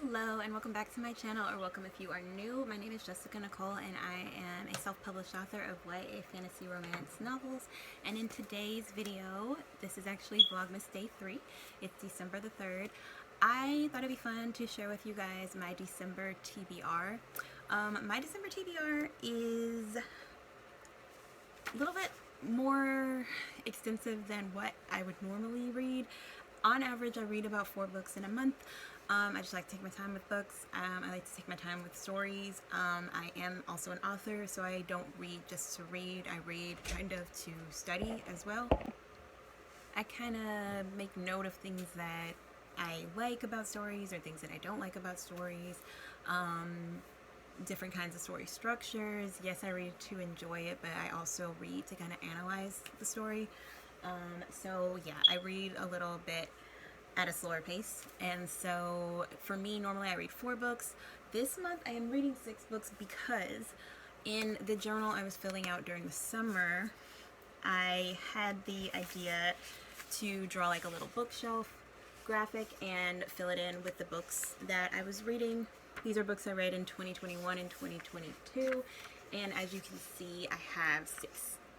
Hello and welcome back to my channel, or welcome if you are new. My name is Jessica Nicole and I am a self-published author of YA fantasy romance novels. And in today's video, this is actually Vlogmas Day 3. It's December the 3rd. I thought it'd be fun to share with you guys my December TBR. My December TBR is a little bit more extensive than what I would normally read. On average, I read about 4 books in a month. I just like to take my time with books. I like to take my time with stories. I am also an author, so I don't read just to read. I read kind of to study as well. I kind of make note of things that I like about stories or things that I don't like about stories. Different kinds of story structures. Yes, I read to enjoy it, but I also read to kind of analyze the story. So yeah, I read a little bit at a slower pace, and so for me, normally I read 4 books. This month I am reading 6 books because in the journal I was filling out during the summer, I had the idea to draw like a little bookshelf graphic and fill it in with the books that I was reading. These are books I read in 2021 and 2022, and as you can see, I have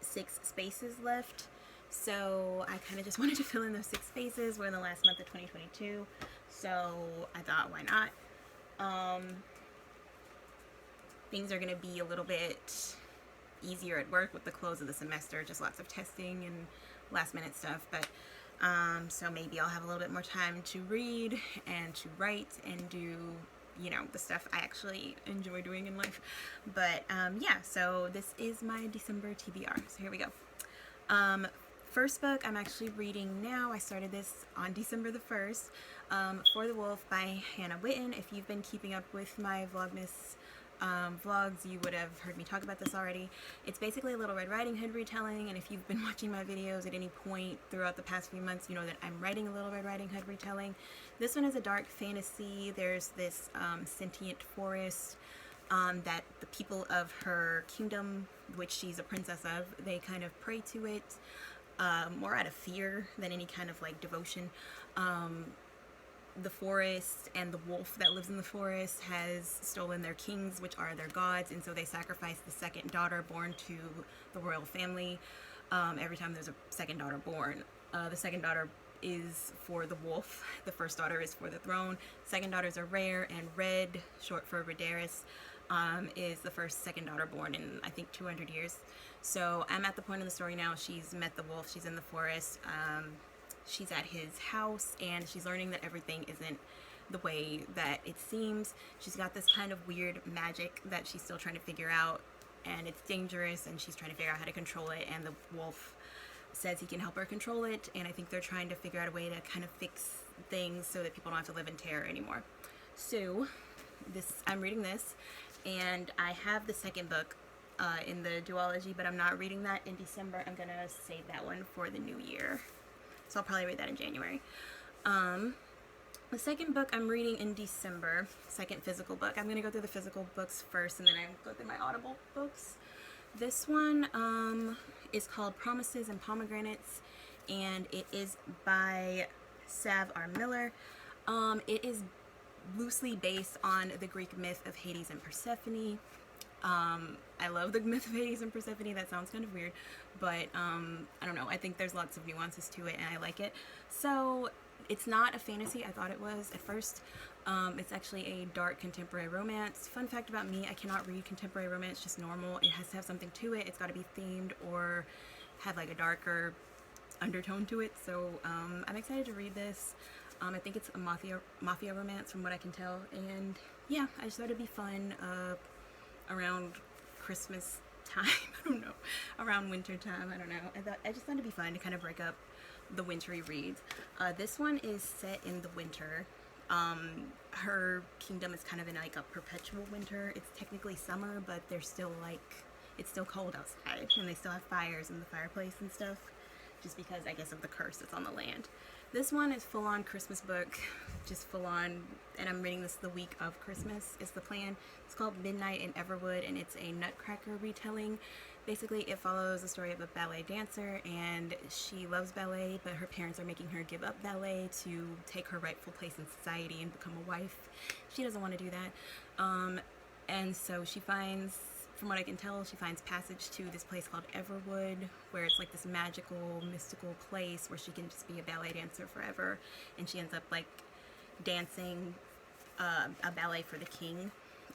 six spaces left. So I kind of just wanted to fill in those 6 spaces. We're in the last month of 2022, so I thought, why not? Things are going to be a little bit easier at work with the close of the semester, just lots of testing and last minute stuff, but so maybe I'll have a little bit more time to read and to write and do, you know, the stuff I actually enjoy doing in life. But yeah, so this is my December TBR, so here we go. First book I'm actually reading now, I started this on December the 1st, For the Wolf by Hannah Witten. If you've been keeping up with my Vlogmas vlogs, you would have heard me talk about this already. It's basically a Little Red Riding Hood retelling, and if you've been watching my videos at any point throughout the past few months, you know that I'm writing a Little Red Riding Hood retelling. This one is a dark fantasy. There's this sentient forest that the people of her kingdom, which she's a princess of, they kind of pray to it. More out of fear than any kind of like devotion. The forest and the wolf that lives in the forest has stolen their kings, which are their gods, and so they sacrifice the second daughter born to the royal family every time there's a second daughter born. The second daughter is for the wolf, the first daughter is for the throne. Second daughters are rare, and Red, short for Rhaenyra, is the first second daughter born in, I think, 200 years. So I'm at the point of the story now. She's met the wolf, she's in the forest, she's at his house, and she's learning that everything isn't the way that it seems. She's got this kind of weird magic that she's still trying to figure out, and it's dangerous, and she's trying to figure out how to control it, and the wolf says he can help her control it, and I think they're trying to figure out a way to kind of fix things so that people don't have to live in terror anymore. So I'm reading this, and I have the second book in the duology, but I'm not reading that in December. I'm gonna save that one for the new year, so I'll probably read that in January. The second book I'm reading in December, second physical book. I'm gonna go through the physical books first, and then I go through my Audible books. This one is called Promises and Pomegranates, and it is by Sav R. Miller. It is loosely based on the Greek myth of Hades and Persephone. I love the myth of Hades and Persephone. That sounds kind of weird, but I don't know. I think there's lots of nuances to it, and I like it. So it's not a fantasy. I thought it was at first. It's actually a dark contemporary romance. Fun fact about me, I cannot read contemporary romance just normal. It has to have something to it. It's got to be themed or have like a darker undertone to it. So I'm excited to read this. I think it's a mafia romance from what I can tell, and yeah, I just thought it'd be fun around Christmas time. I don't know, around winter time. I don't know. I just thought it'd be fun to kind of break up the wintry reads. This one is set in the winter. Her kingdom is kind of in like a perpetual winter. It's technically summer, but they're still like, it's still cold outside, and they still have fires in the fireplace and stuff, just because I guess of the curse that's on the land. This one is full-on Christmas book, just full-on, and I'm reading this the week of Christmas is the plan. It's called Midnight in Everwood, and it's a Nutcracker retelling. Basically, it follows the story of a ballet dancer, and she loves ballet, but her parents are making her give up ballet to take her rightful place in society and become a wife. She doesn't want to do that, and so she finds, from what I can tell, she finds passage to this place called Everwood, where it's like this magical, mystical place where she can just be a ballet dancer forever, and she ends up like dancing a ballet for the king,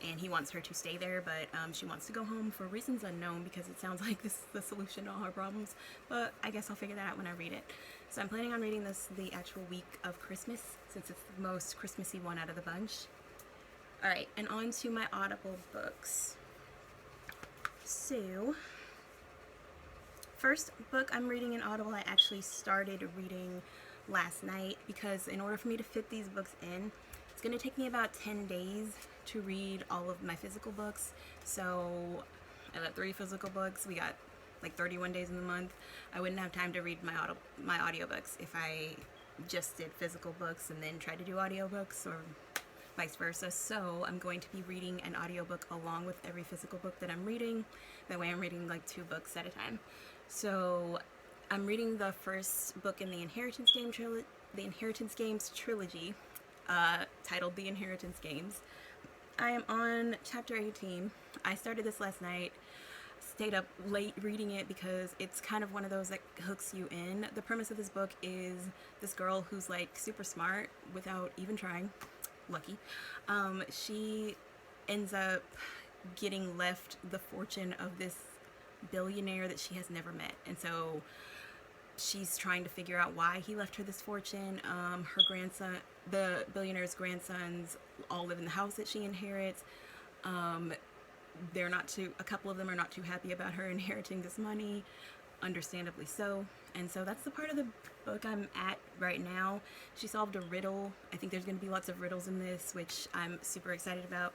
and he wants her to stay there, but she wants to go home for reasons unknown, because it sounds like this is the solution to all her problems, but I guess I'll figure that out when I read it. So I'm planning on reading this the actual week of Christmas, since it's the most Christmassy one out of the bunch. Alright, and on to my Audible books. So, first book I'm reading in Audible, I actually started reading last night, because in order for me to fit these books in, it's going to take me about 10 days to read all of my physical books. So I got 3 physical books. We got like 31 days in the month. I wouldn't have time to read my audiobooks if I just did physical books and then tried to do audiobooks, or vice versa. So I'm going to be reading an audiobook along with every physical book that I'm reading. That way I'm reading like 2 books at a time. So I'm reading the first book in the Inheritance Games trilogy, titled The Inheritance Games. I am on chapter 18. I started this last night, stayed up late reading it because it's kind of one of those that hooks you in. The premise of this book is this girl who's like super smart without even trying. Lucky. She ends up getting left the fortune of this billionaire that she has never met, and so she's trying to figure out why he left her this fortune. Her grandson, the billionaire's grandsons, all live in the house that she inherits. A couple of them are not too happy about her inheriting this money, understandably so. And so that's the part of the book I'm at right now. She solved a riddle. I think there's going to be lots of riddles in this, which I'm super excited about.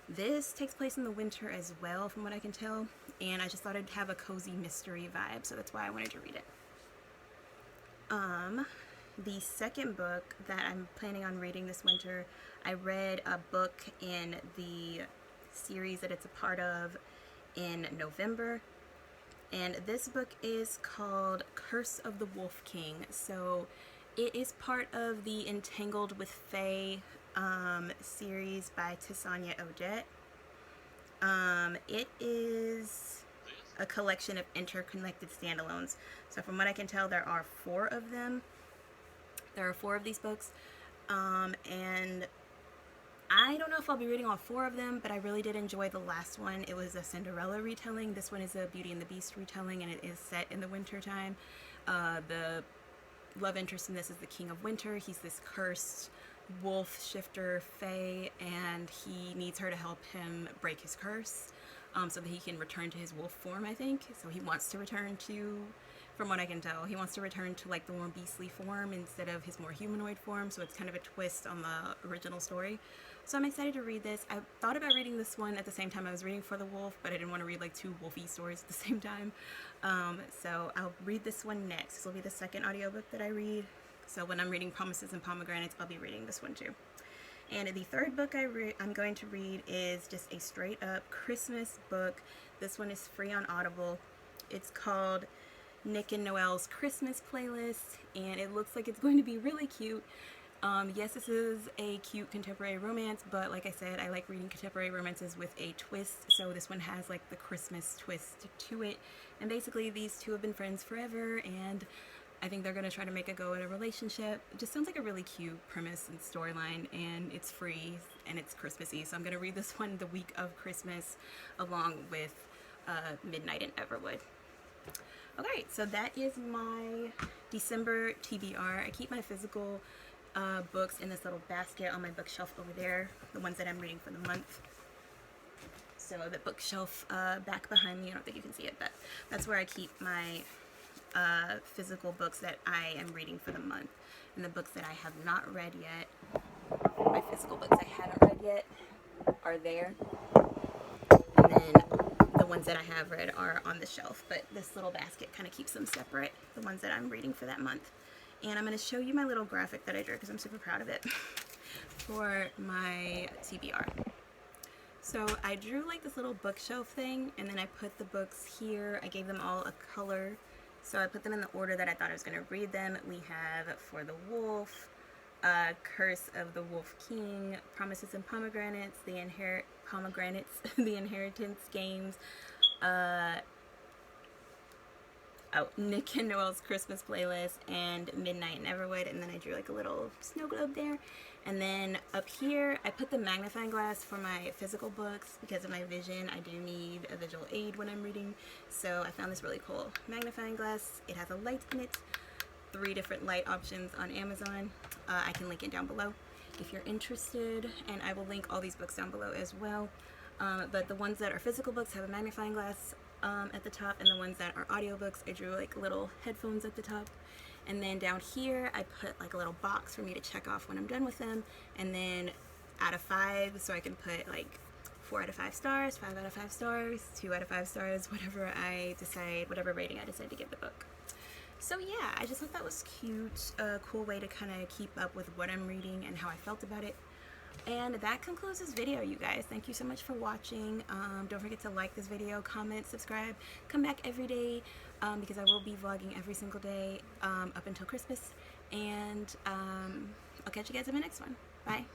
This takes place in the winter as well, from what I can tell, and I just thought it'd have a cozy mystery vibe, so that's why I wanted to read it. The second book that I'm planning on reading this winter, I read a book in the series that it's a part of in November, and this book is called Curse of the Wolf King. So it is part of the Entangled with Fae series by Tissania Odette. It is a collection of interconnected standalones. So from what I can tell, there are 4 of them. There are 4 of these books, and I don't know if I'll be reading all 4 of them, but I really did enjoy the last one. It was a Cinderella retelling. This one is a Beauty and the Beast retelling, and it is set in the winter time. The love interest in this is the King of Winter. He's this cursed wolf shifter fae, and he needs her to help him break his curse, so that he can return to his wolf form, I think. So he wants to return to, from what I can tell, he wants to return to like the more beastly form instead of his more humanoid form, so it's kind of a twist on the original story. So I'm excited to read this. I thought about reading this one at the same time I was reading For the Wolf, but I didn't want to read like 2 wolfy stories at the same time. So I'll read this one next. This will be the second audiobook that I read. So when I'm reading Promises and Pomegranates, I'll be reading this one too. And the third book I'm going to read is just a straight up Christmas book. This one is free on Audible. It's called Nick and Noelle's Christmas Playlist, and it looks like it's going to be really cute. Yes, this is a cute contemporary romance, but like I said, I like reading contemporary romances with a twist, so this one has like the Christmas twist to it. And basically these 2 have been friends forever, and I think they're going to try to make a go at a relationship. It just sounds like a really cute premise and storyline, and it's free, and it's Christmassy, so I'm going to read this one the week of Christmas along with Midnight in Everwood. Okay, so that is my December TBR. I keep my physical books in this little basket on my bookshelf over there, the ones that I'm reading for the month. So the bookshelf back behind me, I don't think you can see it, but that's where I keep my physical books that I am reading for the month. And the books that I have not read yet, my physical books I haven't read yet, are there. And then the ones that I have read are on the shelf, but this little basket kind of keeps them separate, the ones that I'm reading for that month. And I'm going to show you my little graphic that I drew because I'm super proud of it for my TBR. So I drew like this little bookshelf thing, and then I put the books here. I gave them all a color, so I put them in the order that I thought I was going to read them. We have For the Wolf, Curse of the Wolf King, Promises and Pomegranates, The Inheritance Games, Nick and Noel's Christmas Playlist, and Midnight in Everwood. And then I drew like a little snow globe there. And then up here, I put the magnifying glass for my physical books. Because of my vision, I do need a visual aid when I'm reading. So I found this really cool magnifying glass. It has a light in it. 3 different light options on Amazon. I can link it down below if you're interested. And I will link all these books down below as well. But the ones that are physical books have a magnifying glass at the top. And the ones that are audiobooks, I drew like little headphones at the top. And then down here, I put like a little box for me to check off when I'm done with them. And then out of 5, so I can put like 4 out of 5 stars, 5 out of 5 stars, 2 out of 5 stars, whatever I decide, whatever rating I decide to give the book. So yeah, I just thought that was cute, a cool way to kind of keep up with what I'm reading and how I felt about it. And that concludes this video, you guys. Thank you so much for watching. Don't forget to like this video, comment, subscribe, come back every day because I will be vlogging every single day up until Christmas. And I'll catch you guys in my next one. Bye.